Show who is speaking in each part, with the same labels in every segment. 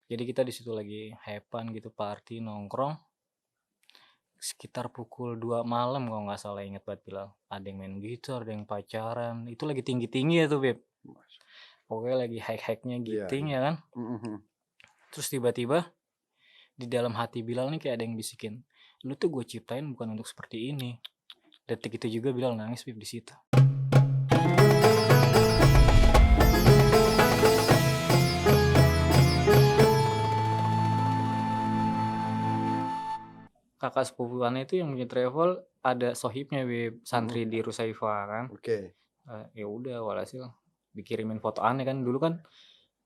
Speaker 1: Jadi kita di situ lagi hepan gitu, party, nongkrong, sekitar pukul 2 malam kalau nggak salah, inget banget Bilal. Ada yang main gitar, ada yang pacaran, itu lagi tinggi-tinggi ya tuh, Beb.
Speaker 2: Masya
Speaker 1: Pokoknya lagi high-nya
Speaker 2: iya
Speaker 1: giting
Speaker 2: iya.
Speaker 1: ya kan.
Speaker 2: Mhm mhm.
Speaker 1: Terus tiba-tiba di dalam hati Bilal nih kayak ada yang bisikin, "Lu tuh gue ciptain bukan untuk seperti ini." Detik itu juga Bilal nangis, Beb, di situ. Kakak sepupuannya itu yang punya travel ada sohibnya, Beb,
Speaker 2: Mhm.
Speaker 1: santri di Rusaifah kan.
Speaker 2: Oke.
Speaker 1: Ya udah walhasil dikirimin foto aneh kan, dulu kan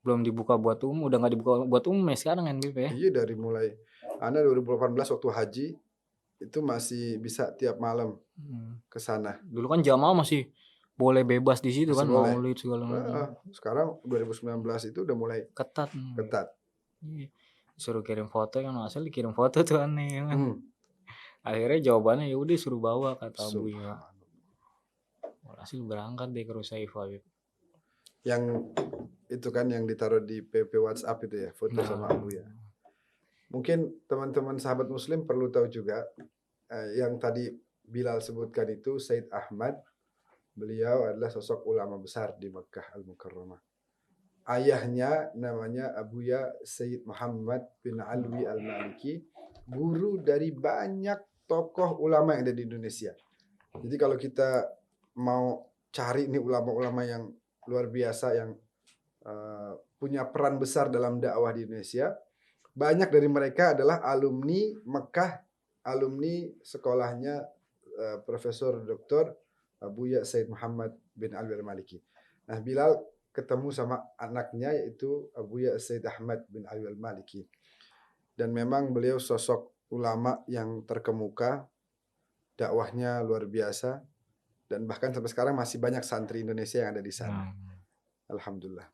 Speaker 1: belum dibuka buat umum, udah nggak dibuka buat umum ya sekarang kan, Beb, ya.
Speaker 2: Iya dari mulai Anda 2018 waktu haji, itu masih bisa tiap malam
Speaker 1: Mhm.
Speaker 2: ke sana,
Speaker 1: Dulu kan jamaah masih boleh bebas di situ
Speaker 2: masih
Speaker 1: kan,
Speaker 2: boleh.
Speaker 1: maulid segala
Speaker 2: Heeh,
Speaker 1: macam.
Speaker 2: sekarang 2019 itu udah mulai
Speaker 1: Ketat, Beb.
Speaker 2: ketat.
Speaker 1: Iya. Disuruh kirim foto yang asal dikirim foto tuh aneh ya kan.
Speaker 2: Mhm.
Speaker 1: Akhirnya jawabannya, "Ya udah suruh bawa," kata Abuya.
Speaker 2: Subhanallah.
Speaker 1: Walhasil berangkat deh ke Rusaifah, Beb.
Speaker 2: Yang itu kan yang ditaruh di PP WhatsApp itu ya, foto sama
Speaker 1: Nah,
Speaker 2: Abu ya. Mungkin teman-teman sahabat muslim perlu tahu juga, yang tadi Bilal sebutkan itu Said Ahmad, beliau adalah sosok ulama besar di Mekkah Al-Mukarramah. Ayahnya namanya Abuya Sayyid Muhammad bin Alwi Al-Maliki, guru dari banyak tokoh ulama yang ada di Indonesia. Jadi kalau kita mau cari nih ulama-ulama yang luar biasa yang punya peran besar dalam dakwah di Indonesia, banyak dari mereka adalah alumni Mekah, alumni sekolahnya Profesor Dr. Buya Said Muhammad bin Alwi Al-Maliki. Nah, Bilal ketemu sama anaknya yaitu Buya Said Ahmad bin Alwi Al-Maliki. Dan memang beliau sosok ulama yang terkemuka, dakwahnya luar biasa, dan bahkan sampai sekarang masih banyak santri Indonesia yang ada di sana.
Speaker 1: nah,
Speaker 2: Alhamdulillah.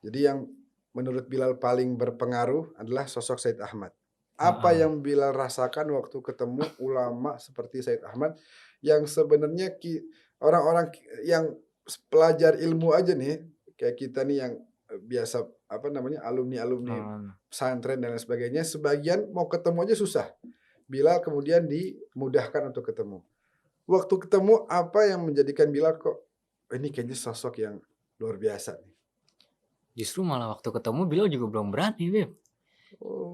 Speaker 2: Jadi yang menurut Bilal paling berpengaruh adalah sosok Said Ahmad. Apa
Speaker 1: heeh.
Speaker 2: yang Bilal rasakan waktu ketemu ulama seperti Said Ahmad yang sebenarnya orang-orang yang pelajar ilmu aja nih, kayak kita nih yang biasa apa namanya alumni-alumni
Speaker 1: Nah,
Speaker 2: pesantren dan lain sebagainya, sebagian mau ketemu aja susah. Bilal kemudian dimudahkan untuk ketemu. Waktu ketemu apa yang menjadikan Bilal kok ini kayaknya sosok yang luar biasa nih.
Speaker 1: justru malah waktu ketemu Bilal juga belum berani, Beb.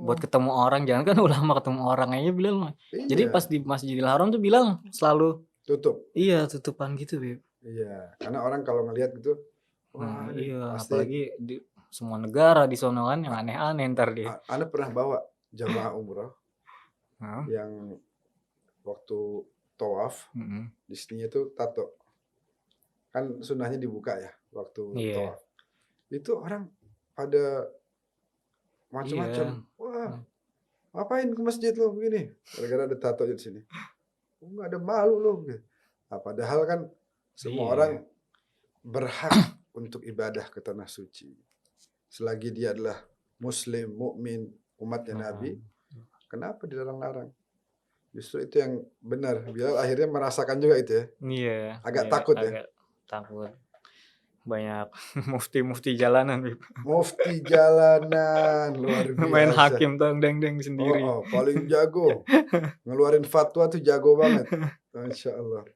Speaker 1: Buat
Speaker 2: Oh,
Speaker 1: ketemu orang, jangankan ulama, ketemu orang aja Bilal mah. Jadi pas
Speaker 2: iya,
Speaker 1: di Masjidil Haram tuh Bilal selalu
Speaker 2: tutup.
Speaker 1: iya tutupan gitu, Beb.
Speaker 2: Iya, karena orang kalau ngelihat gitu,
Speaker 1: Nah,
Speaker 2: wah ini
Speaker 1: iya,
Speaker 2: pasti
Speaker 1: apalagi di semua negara di sono kan yang aneh-aneh entar dia.
Speaker 2: Anda pernah bawa jamaah umroh
Speaker 1: Heeh,
Speaker 2: yang waktu tawaf
Speaker 1: mhm.
Speaker 2: di sininya tuh tato. Kan sunnahnya dibuka ya waktu
Speaker 1: Iya,
Speaker 2: tawaf. Itu orang pada macam-macam.
Speaker 1: iya,
Speaker 2: Wah,
Speaker 1: mmm,
Speaker 2: ngapain ke masjid lo begini? Gara-gara ada tato di sini. Oh, nggak ada malu lo. Gitu. Nah, padahal kan semua orang
Speaker 1: iya,
Speaker 2: berhak untuk ibadah ke tanah suci. Selagi dia adalah muslim, mukmin, umatnya
Speaker 1: heeh.
Speaker 2: Nabi, kenapa dilarang-larang? Justru itu yang benar. Bilal akhirnya merasakan juga itu ya.
Speaker 1: Iya,
Speaker 2: Agak
Speaker 1: kayak
Speaker 2: takut ya.
Speaker 1: agak takut. Banyak mufti-mufti jalanan, Beb.
Speaker 2: Mufti jalanan luar
Speaker 1: Main
Speaker 2: biasa.
Speaker 1: hakim tong deng deng
Speaker 2: Oh,
Speaker 1: sendiri.
Speaker 2: oh, paling jago. Ngeluarin fatwa tuh jago banget. Masya Allah.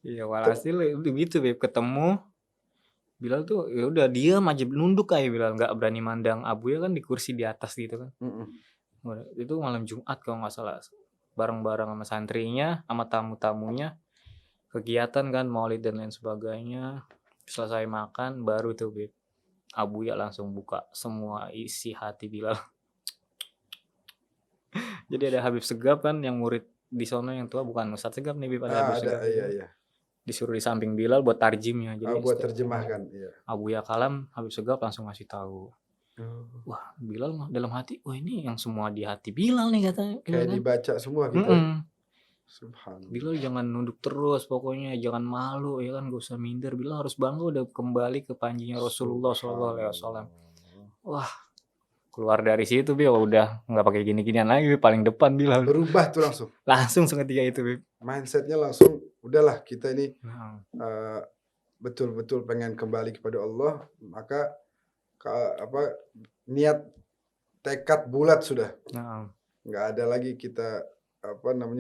Speaker 1: Iya,
Speaker 2: Te-
Speaker 1: walhasil udah gitu, Beb, ketemu Bilal tuh ya udah diam aja, nunduk kayak Bilal, nggak berani mandang Abuya kan di kursi di atas gitu kan.
Speaker 2: Mm-mm.
Speaker 1: Itu malam Jumat kalau nggak salah, bareng-bareng sama santrinya, sama tamu-tamunya, kegiatan kan maulid dan lain sebagainya. Selesai makan baru tuh Beb, Abuya langsung buka semua isi hati Bilal. Jadi ada
Speaker 2: Masya
Speaker 1: Habib Segaf kan yang murid di sono yang tua, bukan Ustadz Segaf nih Beb, ada
Speaker 2: Allah.
Speaker 1: Habib
Speaker 2: Ah, ada,
Speaker 1: Segaf
Speaker 2: iya,
Speaker 1: juga.
Speaker 2: iya.
Speaker 1: Disuruh di samping Bilal buat tarjimnya.
Speaker 2: Ah,
Speaker 1: Jadi
Speaker 2: buat
Speaker 1: setiap
Speaker 2: terjemahkan, iya.
Speaker 1: Abuya kalam, Habib Segaf langsung ngasih tahu.
Speaker 2: Oh.
Speaker 1: Wah, Bilal mah dalam hati, "Wah, ini yang semua di hati Bilal nih," katanya
Speaker 2: Kayak
Speaker 1: kan.
Speaker 2: dibaca semua gitu ya.
Speaker 1: Mhm.
Speaker 2: Subhanallah.
Speaker 1: Bilal jangan nunduk terus pokoknya, jangan malu ya kan, gak usah minder. Bilal harus bangga udah kembali ke panjinya Rasulullah Shallallahu Alaihi Wasallam.
Speaker 2: Subhanallah.
Speaker 1: Wah, keluar dari situ Bil udah nggak pakai gini-ginian lagi, paling depan Bilal.
Speaker 2: Berubah tuh langsung.
Speaker 1: Langsung seketika itu, Bib.
Speaker 2: Mindsetnya langsung, udahlah kita ini
Speaker 1: Heeh.
Speaker 2: eh, betul-betul pengen kembali kepada Allah, maka apa niat tekad bulat sudah.
Speaker 1: Na'am.
Speaker 2: Nggak ada lagi kita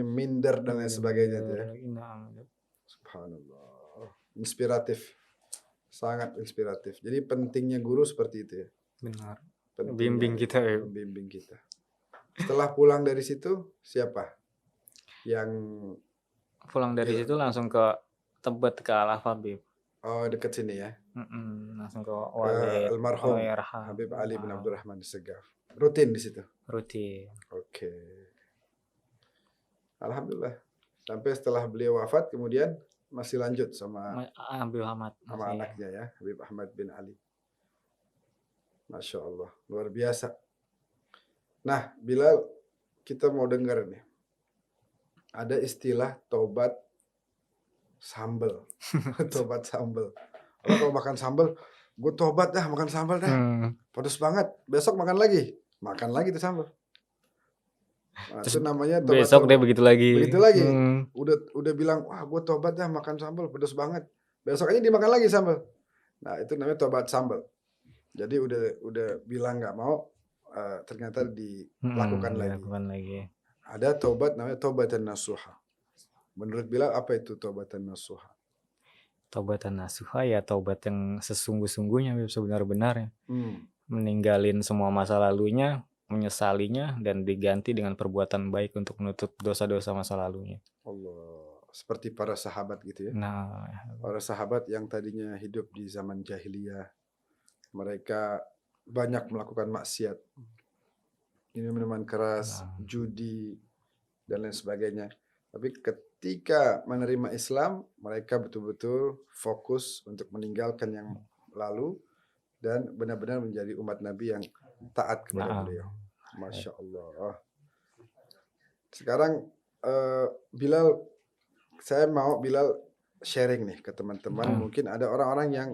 Speaker 2: minder dan lain sebagainya itu ya.
Speaker 1: Na'am.
Speaker 2: Subhanallah. Inspiratif. Sangat inspiratif. Jadi pentingnya guru seperti itu ya.
Speaker 1: Benar.
Speaker 2: Pentingnya
Speaker 1: Bimbing kita ya.
Speaker 2: membimbing kita. Setelah pulang dari situ siapa yang
Speaker 1: Pulang dari situ langsung ke Tebet, ke Al-Habib.
Speaker 2: dekat sini ya?
Speaker 1: Langsung ke
Speaker 2: Almarhum
Speaker 1: Walayarham.
Speaker 2: Habib Ali bin Abdurrahman Segaf. Rutin di situ.
Speaker 1: Rutin.
Speaker 2: Oke. Alhamdulillah. Sampai setelah beliau wafat kemudian masih lanjut sama
Speaker 1: Habib Ahmad.
Speaker 2: sama anaknya ya, Habib Ahmad bin Ali. Masya Allah, luar biasa. Nah, Bilal, kita mau dengar nih. Ada istilah tobat sambel. Tobat sambel. Orang kalau makan sambel, gue tobat dah makan sambel dah. Pedes banget. Besok makan lagi. Makan lagi tuh sambel. Nah, itu namanya tobat.
Speaker 1: Besok dia begitu lagi.
Speaker 2: Begitu lagi. Udah bilang, wah gue tobat dah makan sambel, pedes banget. Besok aja dimakan lagi sambel. Nah, itu namanya tobat sambel. Jadi udah bilang nggak mau, ternyata dilakukan lagi. Ada tobat namanya tobatan nasuha. Menurut Bilal apa itu tobatan nasuha?
Speaker 1: Tobatan nasuha ya tobat yang sesungguh-sungguhnya sebenar-benarnya. Meninggalin semua masa lalunya, menyesalinya, dan diganti dengan perbuatan baik untuk menutup dosa-dosa masa lalunya.
Speaker 2: Allah, seperti para sahabat gitu ya.
Speaker 1: Nah,
Speaker 2: para sahabat yang tadinya hidup di zaman jahiliyah, mereka banyak melakukan maksiat, minuman keras, judi, dan lain sebagainya. Tapi ketika menerima Islam, mereka betul-betul fokus untuk meninggalkan yang lalu dan benar-benar menjadi umat Nabi yang taat kepada beliau. Masya Allah. Sekarang Bilal, saya mau Bilal sharing nih ke teman-teman. Mungkin ada orang-orang yang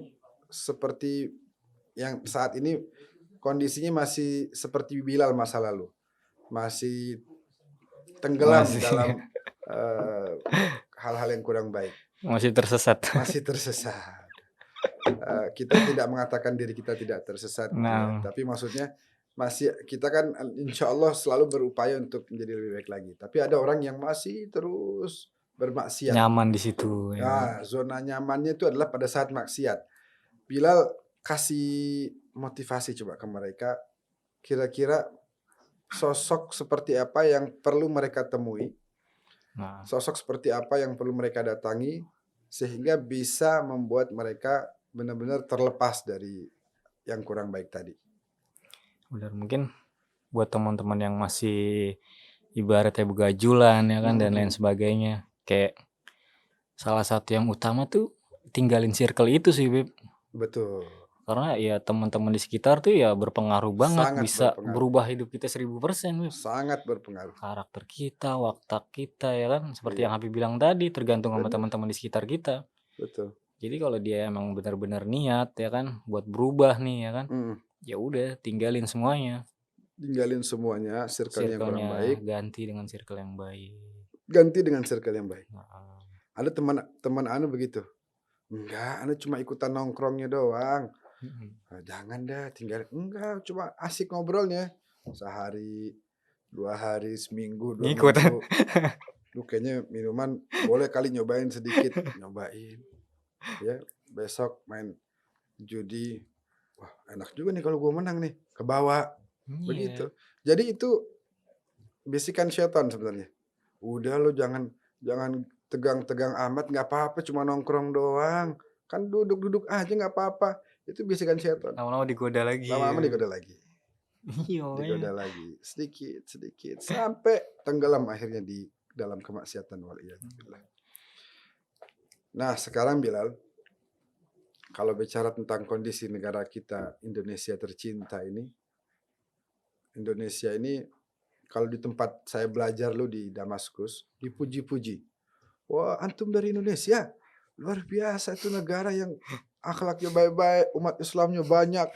Speaker 2: seperti yang saat ini kondisinya masih seperti Bilal masa lalu, masih tenggelam dalam hal-hal yang kurang baik,
Speaker 1: masih tersesat.
Speaker 2: Kita tidak mengatakan diri kita tidak tersesat, ya, tapi maksudnya masih kita kan insya Allah selalu berupaya untuk menjadi lebih baik lagi. Tapi ada orang yang masih terus bermaksiat.
Speaker 1: Nyaman di situ.
Speaker 2: Ya. Zona nyamannya itu adalah pada saat maksiat. Bilal kasih motivasi coba ke mereka. Kira-kira sosok seperti apa yang perlu mereka temui? Sosok seperti apa yang perlu mereka datangi sehingga bisa membuat mereka benar-benar terlepas dari yang kurang baik tadi.
Speaker 1: Benar, mungkin buat teman-teman yang masih ibaratnya begajulan ya kan dan lain sebagainya, kayak salah satu yang utama tuh tinggalin circle itu sih, Bib.
Speaker 2: Betul.
Speaker 1: Karena ya teman-teman di sekitar tuh ya berpengaruh banget,
Speaker 2: Sangat
Speaker 1: bisa
Speaker 2: berpengaruh.
Speaker 1: berubah hidup kita 1000%, Bib.
Speaker 2: Sangat berpengaruh.
Speaker 1: Karakter kita, watak kita ya kan, seperti yang Habib bilang tadi, tergantung sama teman-teman di sekitar kita.
Speaker 2: Betul.
Speaker 1: Jadi kalau dia emang benar-benar niat ya kan buat berubah nih ya kan, ya udah tinggalin semuanya.
Speaker 2: Tinggalin semuanya, circle yang kurang baik,
Speaker 1: ganti dengan circle yang baik. Ada
Speaker 2: teman anu begitu. Enggak, anu cuma ikutan nongkrongnya doang. Jangan dah, tinggal. Enggak, cuma asik ngobrolnya. Sehari, 2 hari, seminggu, 2 minggu. Lu kayaknya minuman boleh kali nyobain sedikit. Nyobain. Ya, besok main judi. Wah, enak juga nih kalau gue menang nih. Kebawa. Begitu. Jadi itu bisikan syaitan sebenarnya. Udah lo jangan tegang-tegang amat, nggak apa-apa, cuma nongkrong doang. Kan duduk-duduk aja nggak apa-apa. Itu bisikan syaitan.
Speaker 1: Lama-lama digoda lagi.
Speaker 2: Digoda lagi. Sedikit. Sampai tenggelam akhirnya di dalam kemaksiatan. Waliyadzubillah. Nah, sekarang Bilal, kalau bicara tentang kondisi negara kita, Indonesia tercinta ini, Indonesia ini kalau di tempat saya belajar lu di Damaskus, dipuji-puji. Wah, antum dari Indonesia. Luar biasa, itu negara yang akhlaknya baik-baik, umat Islamnya banyak.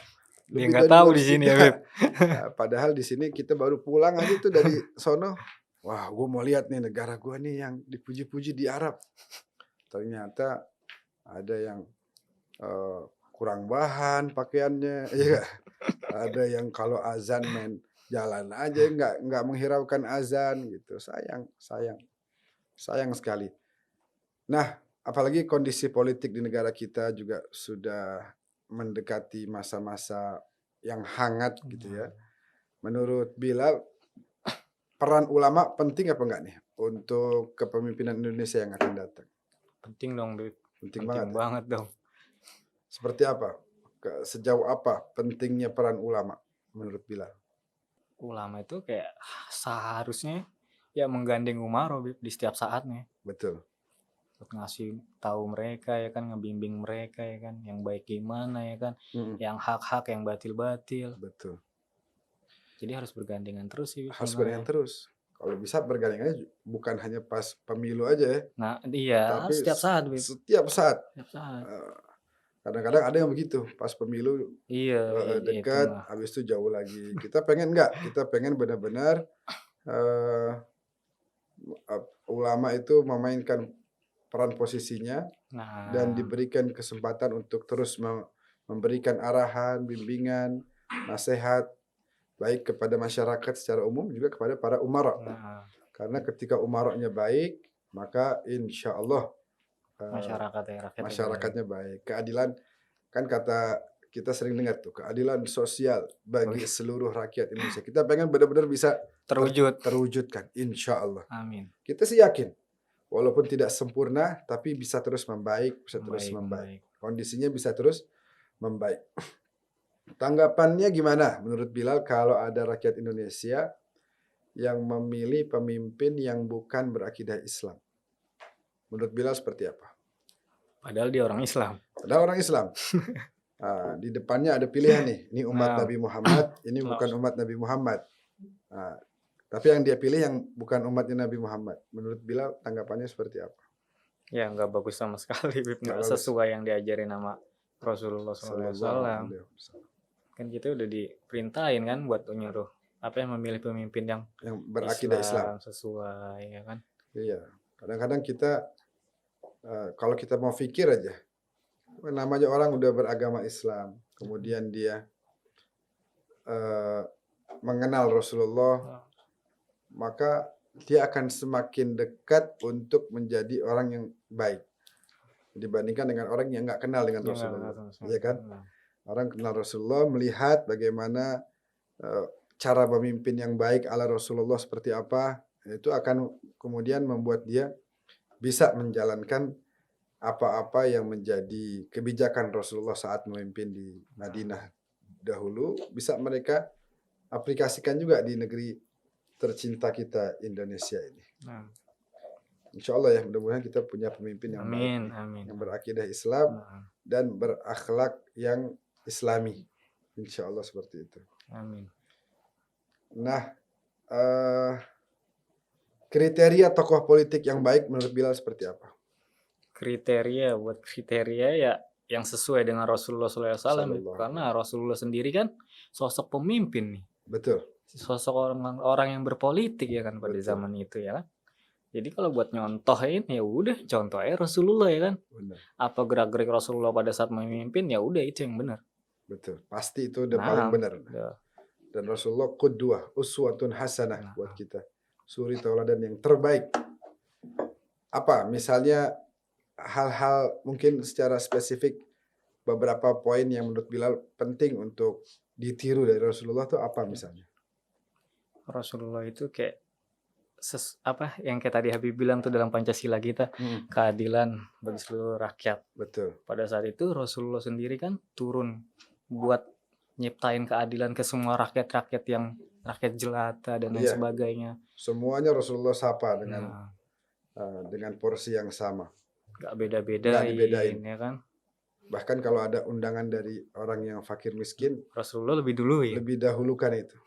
Speaker 1: Dia nggak tahu di sini ya, Beb.
Speaker 2: Nah, padahal di sini kita baru pulang aja tuh dari sono. Wah, gue mau lihat nih negara gue nih yang dipuji-puji di Arab. Ternyata ada yang kurang bahan pakaiannya, ya. Ada yang kalau azan main jalan aja nggak menghiraukan azan gitu. Sayang sekali. Nah, apalagi kondisi politik di negara kita juga sudah mendekati masa-masa yang hangat gitu ya. Menurut Bilal, peran ulama penting apa enggak nih untuk kepemimpinan Indonesia yang akan datang?
Speaker 1: Penting dong, Bib.
Speaker 2: Penting
Speaker 1: Penting
Speaker 2: banget ya.
Speaker 1: banget dong.
Speaker 2: Seperti apa? Sejauh apa pentingnya peran ulama menurut Bilal?
Speaker 1: Ulama itu kayak seharusnya ya menggandeng umaro, Bib, di setiap saatnya.
Speaker 2: Betul.
Speaker 1: Buat ngasih tahu mereka ya kan, ngebimbing mereka ya kan, yang baik gimana ya kan,
Speaker 2: Mm-mm,
Speaker 1: yang hak-hak, yang batil-batil.
Speaker 2: betul.
Speaker 1: Jadi harus bergandengan terus sih Bib,
Speaker 2: Harus bergandengan
Speaker 1: sebenarnya.
Speaker 2: terus. Kalau bisa bergandengannya bukan hanya pas pemilu aja ya,
Speaker 1: Nah, iya,
Speaker 2: tapi
Speaker 1: setiap saat, Bib.
Speaker 2: setiap saat.
Speaker 1: Setiap saat.
Speaker 2: Eh, Kadang-kadang ada yang begitu, pas pemilu
Speaker 1: Iya, itu
Speaker 2: dekat,
Speaker 1: mah.
Speaker 2: habis itu jauh lagi. Kita pengen enggak? Kita pengen benar-benar eh, ulama itu memainkan peran posisinya dan
Speaker 1: Nah,
Speaker 2: diberikan kesempatan untuk terus memberikan arahan, bimbingan, nasihat baik kepada masyarakat secara umum juga kepada para umara.
Speaker 1: nah,
Speaker 2: Karena ketika umaranya baik, maka insya Allah
Speaker 1: masyarakat ya, rakyatnya baik.
Speaker 2: masyarakatnya baik. Keadilan kan kata kita sering dengar tuh, keadilan sosial bagi seluruh rakyat Indonesia. Kita pengen benar-benar bisa
Speaker 1: Terwujud.
Speaker 2: terwujudkan, insya Allah.
Speaker 1: Amin.
Speaker 2: Kita sih yakin, walaupun tidak sempurna, tapi bisa terus membaik, bisa terus membaik.
Speaker 1: Membaik.
Speaker 2: Kondisinya bisa terus membaik. Tanggapannya gimana menurut Bilal kalau ada rakyat Indonesia yang memilih pemimpin yang bukan berakidah Islam? Menurut Bilal seperti apa?
Speaker 1: Padahal dia orang Islam.
Speaker 2: Ada orang Islam. Di depannya ada pilihan nih. Ini umat
Speaker 1: Nah,
Speaker 2: Nabi Muhammad, ini bukan umat Nabi Muhammad. Tapi yang dia pilih yang bukan umatnya Nabi Muhammad. Menurut Bilal tanggapannya seperti apa?
Speaker 1: ya nggak bagus sama sekali, Bib.
Speaker 2: Nggak
Speaker 1: Nggak
Speaker 2: bagus.
Speaker 1: sesuai yang diajarin sama Rasulullah SAW.
Speaker 2: Sallallahu alaihi wasallam.
Speaker 1: Kan kita udah diperintahin kan buat nyuruh apa yang memilih pemimpin yang
Speaker 2: Yang berakidah Islam.
Speaker 1: sesuai ya kan.
Speaker 2: Iya. Kadang-kadang kita kalau kita mau pikir aja, namanya orang udah beragama Islam, kemudian dia mengenal Rasulullah, maka dia akan semakin dekat untuk menjadi orang yang baik dibandingkan dengan orang yang nggak kenal dengan Rasulullah. Iya kan? Orang kenal Rasulullah, melihat bagaimana cara memimpin yang baik ala Rasulullah seperti apa, itu akan kemudian membuat dia bisa menjalankan apa-apa yang menjadi kebijakan Rasulullah saat memimpin di Madinah dahulu, bisa mereka aplikasikan juga di negeri tercinta kita Indonesia ini. Insya Allah ya, mudah-mudahan kita punya pemimpin yang baik,
Speaker 1: Amin.
Speaker 2: yang berakidah Islam dan berakhlak yang Islami. Insya Allah seperti itu.
Speaker 1: Amin.
Speaker 2: Nah, kriteria tokoh politik yang baik menurut Bilal seperti apa?
Speaker 1: Kriteria ya yang sesuai dengan Rasulullah SAW. Karena Rasulullah sendiri kan sosok pemimpin nih.
Speaker 2: Betul.
Speaker 1: Sosok orang yang berpolitik ya kan pada zaman itu ya kan. Jadi kalau buat nyontohin ya udah contoh aja Rasulullah ya kan.
Speaker 2: Benar.
Speaker 1: Apa gerak-gerik Rasulullah pada saat memimpin ya udah itu yang benar.
Speaker 2: Betul. Pasti itu udah paling benar. Dan Rasulullah qudwah, uswatun hasanah buat kita. Suri tauladan yang terbaik. Apa misalnya hal-hal mungkin secara spesifik beberapa poin yang menurut Bilal penting untuk ditiru dari Rasulullah itu apa misalnya? Rasulullah
Speaker 1: itu kayak apa yang kayak tadi Habib bilang tuh dalam Pancasila kita, keadilan bagi seluruh rakyat.
Speaker 2: Betul.
Speaker 1: Pada saat itu Rasulullah sendiri kan turun buat nyiptain keadilan ke semua rakyat-rakyat yang rakyat jelata dan lain sebagainya.
Speaker 2: Semuanya Rasulullah sapa dengan porsi yang sama.
Speaker 1: Gak beda-bedain ya kan.
Speaker 2: Bahkan kalau ada undangan dari orang yang fakir miskin,
Speaker 1: Rasulullah lebih dulu ya.
Speaker 2: Lebih dahulukan itu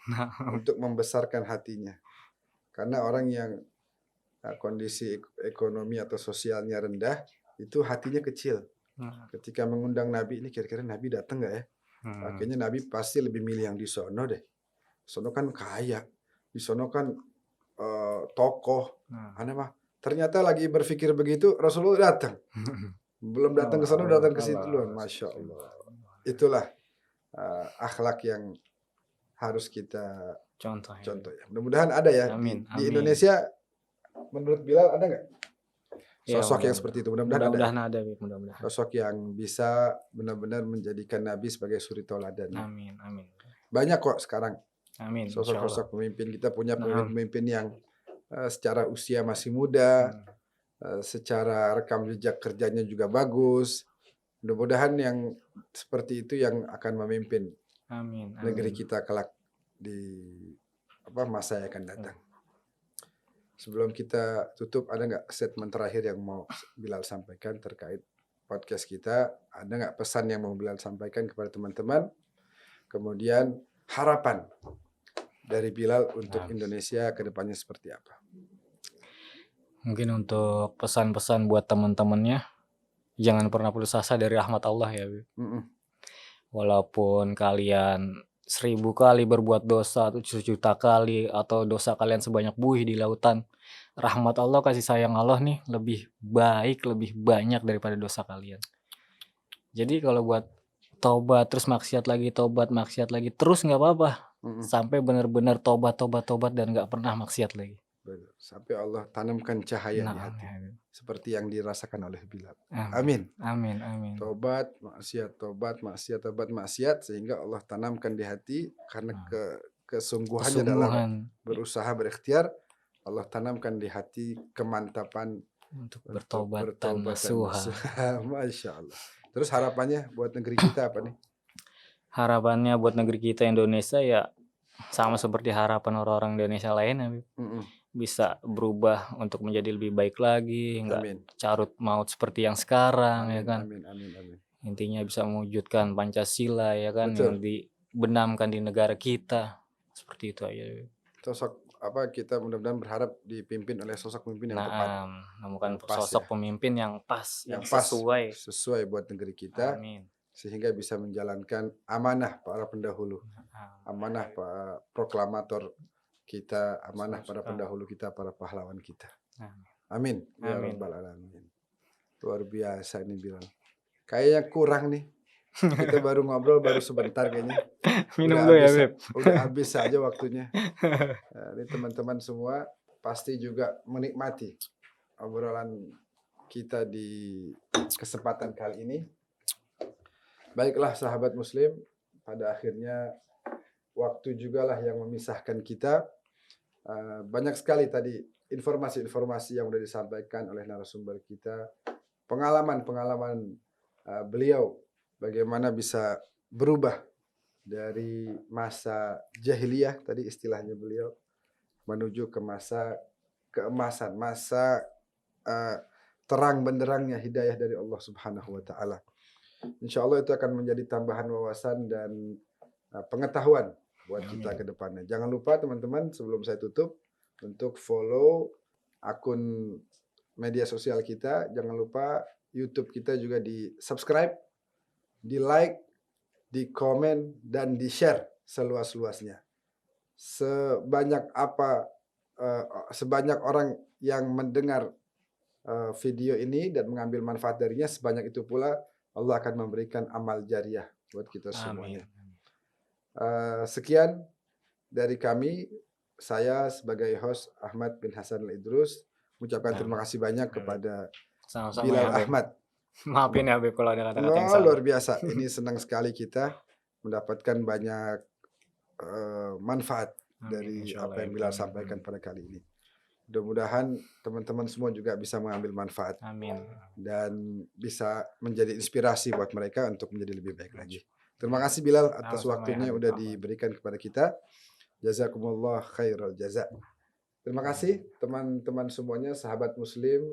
Speaker 2: untuk membesarkan hatinya. Karena orang yang kondisi ekonomi atau sosialnya rendah, itu hatinya kecil. Ketika mengundang Nabi, ini kira-kira Nabi datang nggak ya? Akhirnya Nabi pasti lebih milih yang di sono deh. Sono kan kaya, di sono kan tokoh. Ternyata lagi berpikir begitu, Rasulullah datang. Belum datang ke sono, datang ke situ duluan. Masya Allah. Itulah akhlak yang harus kita
Speaker 1: Contoh ya.
Speaker 2: Contoh ya. Mudah-mudahan ada ya
Speaker 1: Amin,
Speaker 2: di
Speaker 1: amin.
Speaker 2: Indonesia. Menurut Bilal ada nggak
Speaker 1: Iya,
Speaker 2: sosok yang seperti itu? Mudah-mudahan ada ya.
Speaker 1: mudah-mudahan ada, Bib, mudah-mudahan.
Speaker 2: Sosok yang bisa benar-benar menjadikan Nabi sebagai suri tauladan.
Speaker 1: Amin, amin.
Speaker 2: Banyak kok sekarang
Speaker 1: Amin, insyaallah.
Speaker 2: sosok-sosok pemimpin. Kita punya
Speaker 1: Nah,
Speaker 2: pemimpin yang secara usia masih muda,
Speaker 1: hmm,
Speaker 2: secara rekam jejak kerjanya juga bagus. Mudah-mudahan yang seperti itu yang akan memimpin
Speaker 1: amin,
Speaker 2: negeri
Speaker 1: amin.
Speaker 2: kita kelak di masa yang akan datang. Sebelum kita tutup, ada nggak statement terakhir yang mau Bilal sampaikan terkait podcast kita? Ada nggak pesan yang mau Bilal sampaikan kepada teman-teman? Kemudian harapan dari Bilal untuk
Speaker 1: Nah,
Speaker 2: Indonesia ke depannya seperti apa?
Speaker 1: mungkin untuk pesan-pesan buat teman-temannya, jangan pernah putus asa dari rahmat Allah ya, Bib.
Speaker 2: Mm-mm.
Speaker 1: Walaupun kalian 1000 kali berbuat dosa atau 1.000.000 kali atau dosa kalian sebanyak buih di lautan, rahmat Allah, kasih sayang Allah nih lebih baik, lebih banyak daripada dosa kalian. Jadi kalau buat tobat terus maksiat lagi, tobat maksiat lagi, terus nggak apa-apa.
Speaker 2: Mm-mm.
Speaker 1: Sampai benar-benar tobat dan nggak pernah maksiat lagi.
Speaker 2: Betul. Sampai Allah tanamkan cahaya di
Speaker 1: Nah,
Speaker 2: hati,
Speaker 1: ya.
Speaker 2: seperti yang dirasakan oleh Bilal.
Speaker 1: Amin.
Speaker 2: Amin.
Speaker 1: Amin, amin.
Speaker 2: Tobat, maksiat, tobat, maksiat, tobat, maksiat, sehingga Allah tanamkan di hati karena kesungguhannya dalam
Speaker 1: Kesungguhan
Speaker 2: berusaha berikhtiar. Allah tanamkan di hati kemantapan
Speaker 1: untuk
Speaker 2: untuk
Speaker 1: bertobat
Speaker 2: dan
Speaker 1: dan nasuha.
Speaker 2: Masya Allah. Terus harapannya buat negeri kita apa nih?
Speaker 1: Harapannya buat negeri kita Indonesia ya sama seperti harapan orang-orang Indonesia lain ya, Bib.
Speaker 2: Mm-mm.
Speaker 1: Bisa berubah untuk menjadi lebih baik lagi, nggak
Speaker 2: Amin.
Speaker 1: carut maut seperti yang sekarang ya
Speaker 2: Amin,
Speaker 1: kan.
Speaker 2: amin, amin, amin.
Speaker 1: Intinya bisa mewujudkan Pancasila ya kan, yang
Speaker 2: Betul.
Speaker 1: dibenamkan di negara kita. Seperti itu aja, Bib.
Speaker 2: Sosok kita mudah-mudahan berharap dipimpin oleh sosok pemimpin yang tepat,
Speaker 1: Menemukan
Speaker 2: yang pas
Speaker 1: sosok
Speaker 2: ya,
Speaker 1: pemimpin yang pas, yang
Speaker 2: pas,
Speaker 1: sesuai.
Speaker 2: buat negeri kita,
Speaker 1: Amin.
Speaker 2: sehingga bisa menjalankan amanah para pendahulu, amanah para proklamator kita, amanah para pendahulu kita, para pahlawan kita. Amin. Ya
Speaker 1: Amin.
Speaker 2: Rabbal Alamin. Luar biasa ini Bilal. Kayaknya kurang nih. Kita baru ngobrol baru sebentar kayaknya.
Speaker 1: Minum dulu ya, Beb.
Speaker 2: Udah habis saja waktunya. Ini teman-teman semua pasti juga menikmati obrolan kita di kesempatan kali ini. Baiklah sahabat muslim, pada akhirnya waktu jugalah yang memisahkan kita. Banyak sekali tadi informasi-informasi yang sudah disampaikan oleh narasumber kita, pengalaman-pengalaman beliau bagaimana bisa berubah dari masa jahiliyah tadi istilahnya beliau menuju ke masa keemasan, masa terang benderangnya hidayah dari Allah Subhanahu wa taala. Insyaallah itu akan menjadi tambahan wawasan dan pengetahuan buat kita ke depannya. Jangan lupa teman-teman, sebelum saya tutup, untuk follow akun media sosial kita. Jangan lupa YouTube kita juga di-subscribe, di-like, di-komen, dan di-share seluas-luasnya. Sebanyak orang yang mendengar video ini dan mengambil manfaat darinya, sebanyak itu pula Allah akan memberikan amal jariah buat kita semuanya. Sekian dari kami, saya sebagai host Ahmad bin Hasan Al-Idrus mengucapkan terima kasih banyak kepada
Speaker 1: Sama-sama
Speaker 2: Bilal
Speaker 1: ya, Beb.
Speaker 2: Ahmad.
Speaker 1: Maafin ya, Beb, kalau ada kata-kata yang salah.
Speaker 2: Luar biasa. Ini senang sekali kita mendapatkan banyak manfaat dari apa yang Bilal sampaikan pada kali ini. Mudah-mudahan teman-teman semua juga bisa mengambil manfaat.
Speaker 1: Amin.
Speaker 2: Dan bisa menjadi inspirasi buat mereka untuk menjadi lebih baik lagi. Terima kasih Bilal atas waktunya yang udah diberikan kepada kita. Jazakumullah khairal jaza. Terima kasih teman-teman semuanya, sahabat muslim.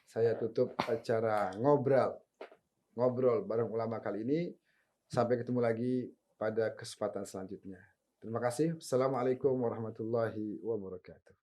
Speaker 2: Saya tutup acara ngobrol bareng ulama kali ini. Sampai ketemu lagi pada kesempatan selanjutnya. Terima kasih. Assalamualaikum warahmatullahi wabarakatuh.